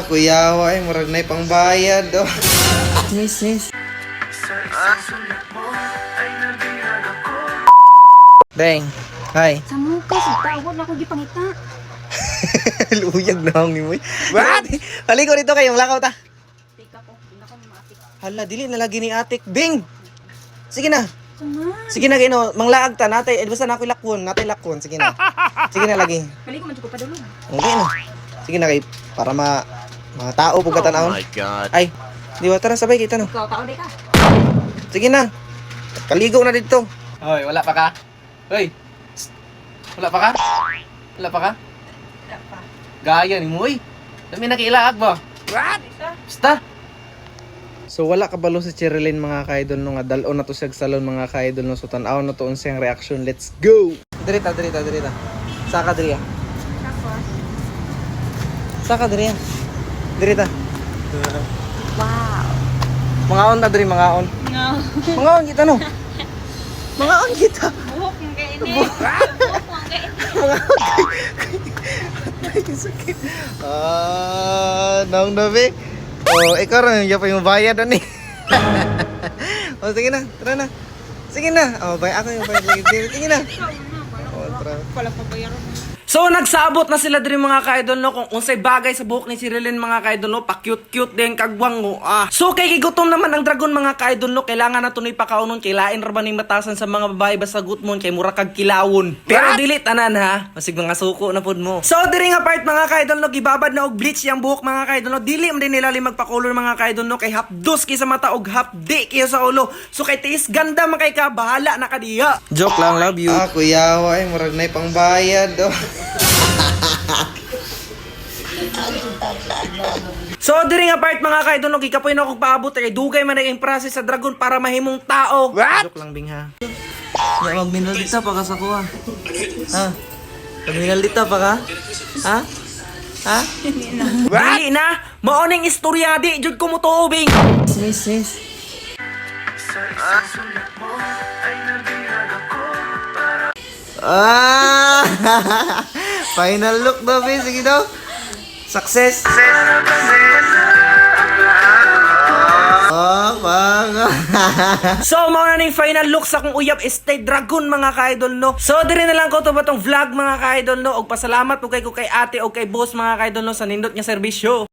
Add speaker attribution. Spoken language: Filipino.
Speaker 1: Kuya, ay murag na pangbayad oh.
Speaker 2: Sis. Deng, hi.
Speaker 3: Sa muka, sa tawad na ako gipangita.
Speaker 2: Luyag na ang imoy. What? Halika dito kayong lakaw ta.
Speaker 3: Tika ko, hindi na ko maapit.
Speaker 2: Hala, dili na lagi ni Atik. Bing! Sige na.
Speaker 3: Sama.
Speaker 2: Sige na, gino. Manglaag ta. Natay, basta na ako lakwon. Natay lakwon. Sige na. Sige na lagi.
Speaker 3: Balik ko man ko padulong.
Speaker 2: Okay na. Sige na kay para mga tao pug katan-aon.
Speaker 4: Oh my God.
Speaker 2: Ay, di ba tara sabay kita no.
Speaker 3: Ikaw, tao di ka.
Speaker 2: Sige na. Kaligo na dito. Hoy, wala pa ka? Hoy. Psst. Wala pa ka? Wala pa ka? Gaya ni mo, oy. Dami nakilaag ba? What? Basta. So wala kabalo si Cherilyn mga kaidol no nga dalon na to sa salon mga kaidol no so tan-aw na to unsang reaction. Let's go. Dirita. Saka diriya.
Speaker 3: Tapos,
Speaker 2: Saka diriya. Dirita.
Speaker 3: wow.
Speaker 2: Mangaon ta diri mangaon.
Speaker 3: No.
Speaker 2: Mangaon kita no. Mangaon kita.
Speaker 3: Buhok ng kainit. Buhok ng kainit.
Speaker 2: Sakit. Naong dabi. Oh, ikaw rin yung yung bayad ani. Oh, sige na. Tara na. Sige na. Oh, ako yung bayad lagi. Sige na. Oh, tara.
Speaker 3: Wala pa bayaran.
Speaker 2: So nagsabot na sila diri mga kaidol no kung unsay bagay sa buhok ni Cherilyn mga kaidol no pa-cute din kagwang mo. So kay gigutom naman ang dragon mga kaidol no kailangan na tunoy pakaunon kay lain ra ba ning matasan sa mga babae basta gutmon kay mura kag kilawon. Pero dili tanan ha, masig mga suko na pud mo. So diri nga part mga kaidol no gibabad na og bleach yang buhok mga kaidol no dili man din nila magpa-color mga kaidol no kay hapdos kay sa mata og hapdi kay sa ulo. So kay tiis ganda man kay ka bahala na kadiya. Joke lang, love you.
Speaker 1: Kuya, ay murag na pangbayad oh.
Speaker 2: So diri nga part mga kaidol no gikapoy na kog paabot kay dugay man ang process sa dragon para mahimong tao. Joke lang bing ha. Ya magminal dito pa ka sa kuha. Ha? Magminal dito pa ka? Ha? Ha? Dili na. Mao ning istorya di jud ko mo tuo bing. Sis. Final look daw, be. Sige daw. Success. So, mao na ning final look sa kung uyab Stay Dragon mga kaidol no. So, dire na lang ko to batong vlog mga kaidol no. Og pasalamat po kay ate o kay boss mga kaidol no sa nindot nga serbisyo.